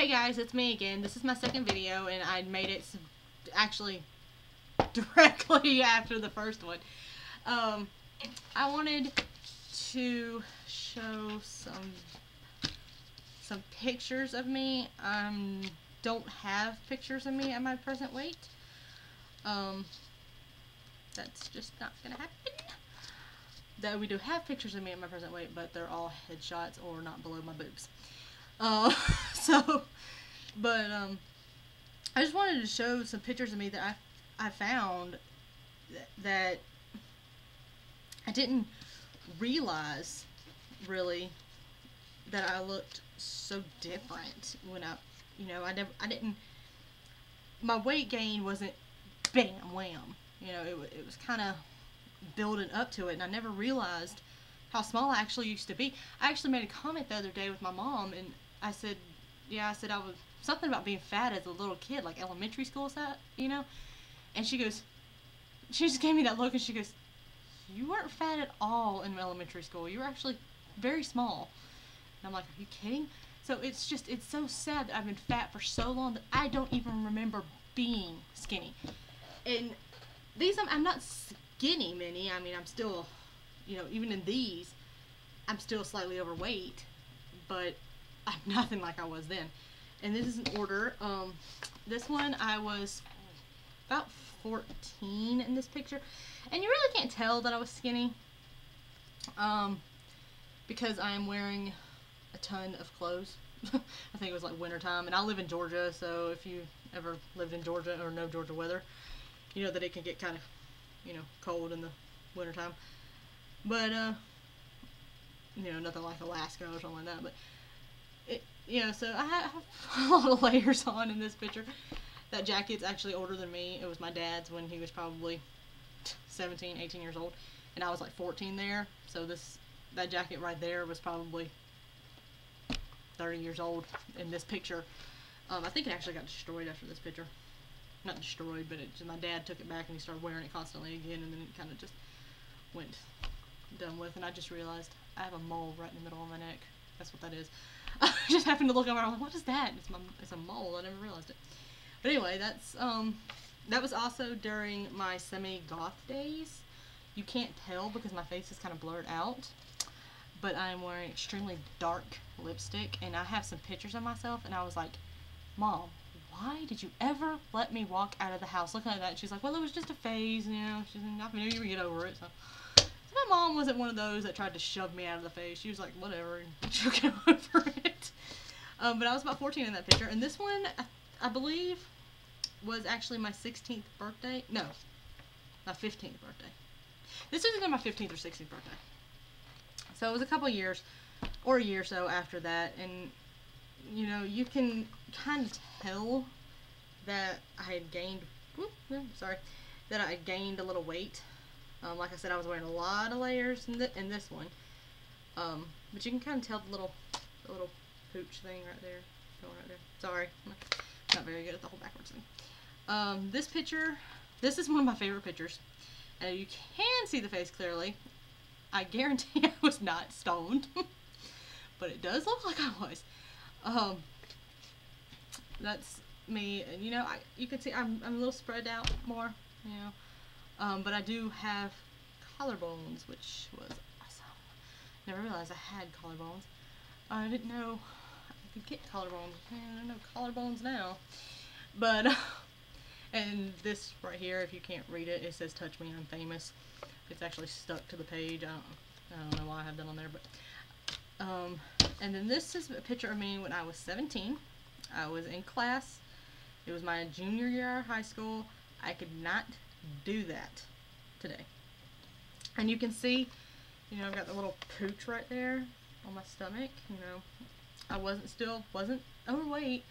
Hey guys, it's me again. This is my second video and I made it actually directly after the first one. I wanted to show some pictures of me. Don't have pictures of me at my present weight. That's just not gonna happen. Though we do have pictures of me at my present weight, but they're all headshots or not below my boobs. I just wanted to show some pictures of me that I found that I didn't realize really that I looked so different when I didn't, my weight gain wasn't bam wham, it was kind of building up to it, and I never realized how small I actually used to be. I actually made a comment the other day with my mom, and I said I was something about being fat as a little kid, like elementary school stuff, and she just gave me that look, and she goes, "You weren't fat at all in elementary school. You were actually very small." And I'm like, "Are you kidding?" So it's so sad that I've been fat for so long that I don't even remember being skinny. And I'm not skinny mini. I mean, I'm still, even in these, I'm still slightly overweight, but I'm nothing like I was then. And this is an order. This one I was about 14 in this picture, and you really can't tell that I was skinny, because I am wearing a ton of clothes. I think it was like winter time, and I live in Georgia, so if you ever lived in Georgia or know Georgia weather, you know that it can get kind of, cold in the winter time. But nothing like Alaska or something like that. But so I have a lot of layers on in this picture. That jacket's actually older than me. It was my dad's when he was probably 17, 18 years old, and I was like 14 there. So that jacket right there was probably 30 years old in this picture. I think it actually got destroyed after this picture. Not destroyed, but my dad took it back and he started wearing it constantly again, and then it kind of just went done with. And I just realized I have a mole right in the middle of my neck. That's what that is. I just happened to look over and I'm like, what is that? It's a mole. I never realized it. But anyway, that was also during my semi-goth days. You can't tell because my face is kind of blurred out, but I'm wearing extremely dark lipstick, and I have some pictures of myself, and I was like, "Mom, why did you ever let me walk out of the house looking like that?" And she's like, "Well, it was just a phase, I knew you would get over it." So my mom wasn't one of those that tried to shove me out of the face. She was like, whatever, and she'll get over it. But I was about 14 in that picture, and this one, I believe, was actually my 16th birthday. No, my 15th birthday. This was either my 15th or 16th birthday. So it was a couple years, or a year or so after that, and you can kind of tell that I had gained, that I had gained a little weight. Like I said, I was wearing a lot of layers in this one, but you can kind of tell the little pooch thing right there, going right there. Sorry, I'm not very good at the whole backwards thing. This picture, this is one of my favorite pictures, and you can see the face clearly. I guarantee I was not stoned, but it does look like I was. That's me, and you can see I'm a little spread out more, but I do have collarbones, which was awesome. Never realized I had collarbones. I didn't know I could get collarbones. I don't know collarbones now. But, and this right here, if you can't read it, it says "Touch Me, I'm Famous." It's actually stuck to the page. I don't know why I have that on there, but, and then this is a picture of me when I was 17. I was in class. It was my junior year of high school. I could not do that today. And you can see, I've got the little pooch right there on my stomach. I wasn't overweight.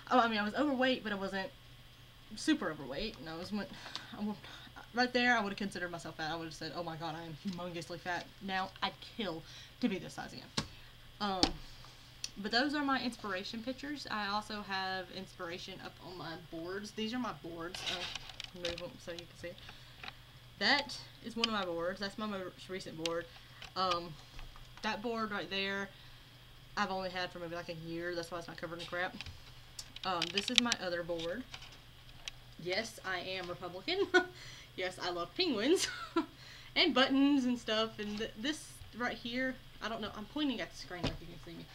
Oh, I mean, I was overweight, but I wasn't super overweight. And right there, I would have considered myself fat. I would have said, "Oh my God, I am humongously fat." Now I'd kill to be this size again. But those are my inspiration pictures. I also have inspiration up on my boards. These are my boards. I'll move them so you can see. That is one of my boards. That's my most recent board. That board right there I've only had for maybe like a year. That's why it's not covered in crap. This is my other board. Yes, I am Republican. Yes, I love penguins. And buttons and stuff. And this right here, I don't know. I'm pointing at the screen like you can see me.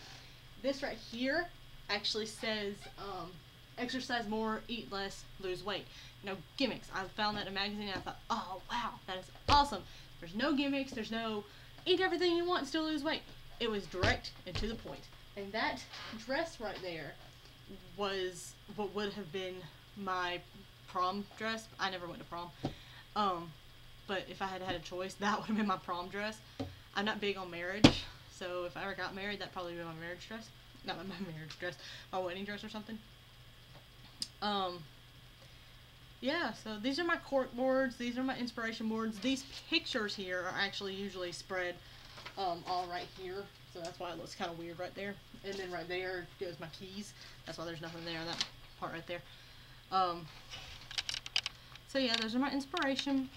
This right here actually says, exercise more, eat less, lose weight. No gimmicks. I found that in a magazine and I thought, oh wow, that is awesome. There's no gimmicks. There's no eat everything you want and still lose weight. It was direct and to the point. And that dress right there was what would have been my prom dress. I never went to prom. But if I had had a choice, that would have been my prom dress. I'm not big on marriage, so if I ever got married, that'd probably be my marriage dress. Not my marriage dress, my wedding dress or something. Yeah, so these are my cork boards. These are my inspiration boards. These pictures here are actually usually spread all right here. So that's why it looks kind of weird right there. And then right there goes my keys. That's why there's nothing there, that part right there. So yeah, those are my inspiration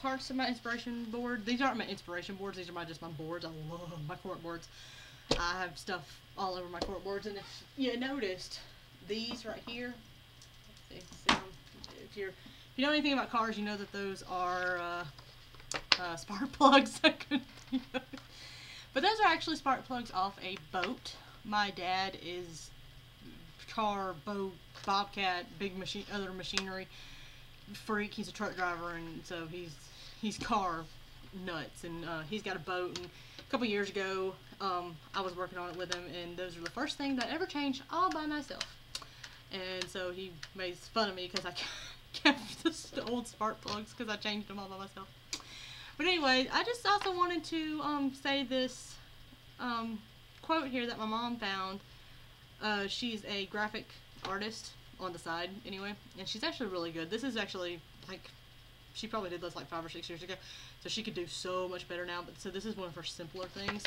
parts of my inspiration board. These aren't my inspiration boards. These are just my boards. I love my cork boards. I have stuff all over my cork boards. And if you noticed, these right here, if you know anything about cars, you know that those are spark plugs. But those are actually spark plugs off a boat. My dad is car, boat, bobcat, big machine, other machinery freak. He's a truck driver, and so he's car nuts. And he's got a boat. And a couple years ago, I was working on it with him, and those are the first thing that ever changed all by myself. And so he made fun of me because I kept the old spark plugs because I changed them all by myself. But anyway, I just also wanted to say this quote here that my mom found. She's a graphic artist on the side, anyway, and she's actually really good. This is actually, like, she probably did this like 5 or 6 years ago, so she could do so much better now. But so this is one of her simpler things.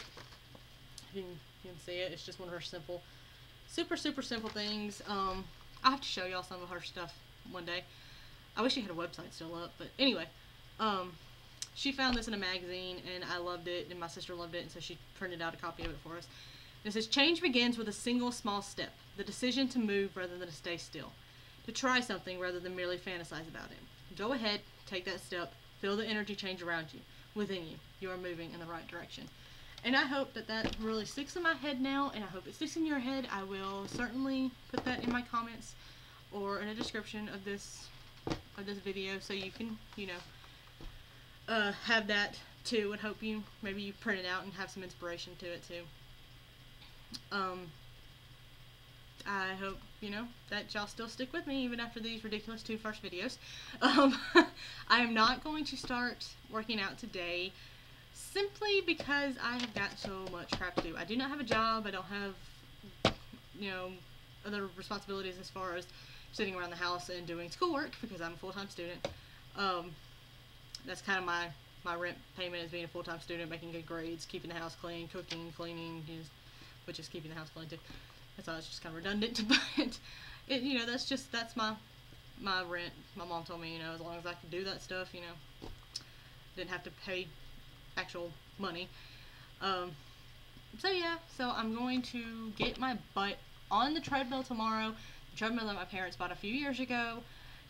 You can see it. It's just one of her simple, super simple things. I have to show y'all some of her stuff one day. I wish she had a website still up, but anyway, she found this in a magazine, and I loved it, and my sister loved it, and so she printed out a copy of it for us. And it says, change begins with a single small step, the decision to move rather than to stay still, to try something rather than merely fantasize about it. Go ahead, take that step, feel the energy change around you, within you. You are moving in the right direction. And I hope that that really sticks in my head now, and I hope it sticks in your head. I will certainly put that in my comments or in a description of this video, so you can, you know, have that too, and hope maybe you print it out and have some inspiration to it too. I hope, you know, that y'all still stick with me even after these ridiculous 2 first videos. I am not going to start working out today simply because I have got so much crap to do. I do not have a job. I don't have, you know, other responsibilities as far as sitting around the house and doing schoolwork because I'm a full-time student. That's kind of my rent payment as being a full-time student, making good grades, keeping the house clean, cooking, cleaning, which is keeping the house clean too. That's all. It's just kind of redundant, but it, you know, that's my rent. My mom told me, you know, as long as I could do that stuff, you know, didn't have to pay actual money. So yeah, so I'm going to get my butt on the treadmill tomorrow. The treadmill that my parents bought a few years ago,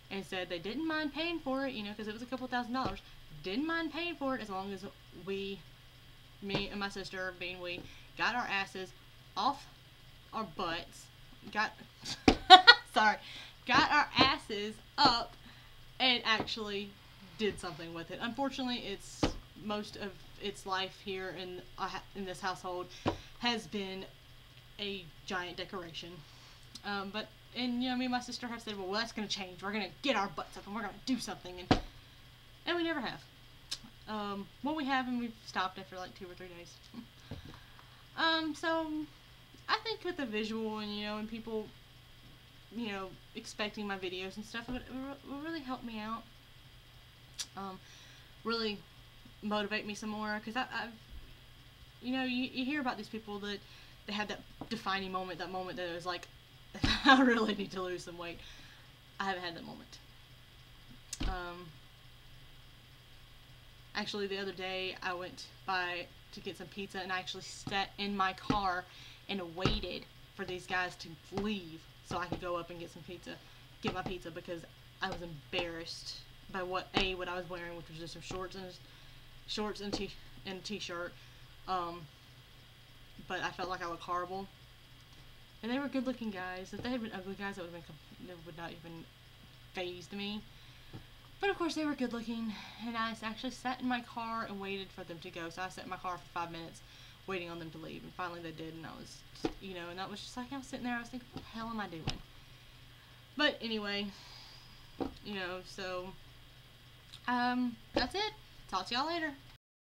and said they didn't mind paying for it, you know, because it was a couple $1,000s. Didn't mind paying for it as long as me and my sister, being we, got our asses off our butts, got our asses up and actually did something with it. Unfortunately, it's most of its life here in this household has been a giant decoration. But you know, me and my sister have said, well, that's going to change. We're going to get our butts up and we're going to do something, and we never have. Well, we have, and we've stopped after like 2 or 3 days. So I think with the visual and, you know, and people, you know, expecting my videos and stuff, it will really help me out. Really motivate me some more, because I've, you know, you hear about these people that they had that defining moment, that moment that it was like, I really need to lose some weight. I haven't had that moment. Actually, the other day I went to get some pizza, and I actually sat in my car and waited for these guys to leave so I could go up and get my pizza, because I was embarrassed by what I was wearing, which was just some shorts and a t-shirt. But I felt like I looked horrible. And they were good-looking guys. If they had been ugly guys, that would not even fazed me. But of course, they were good-looking, and I actually sat in my car and waited for them to go. So I sat in my car for 5 minutes, waiting on them to leave, and finally they did. And I was, and that was just like, I was sitting there. I was thinking, what the hell am I doing? But anyway, so that's it. Talk to y'all later.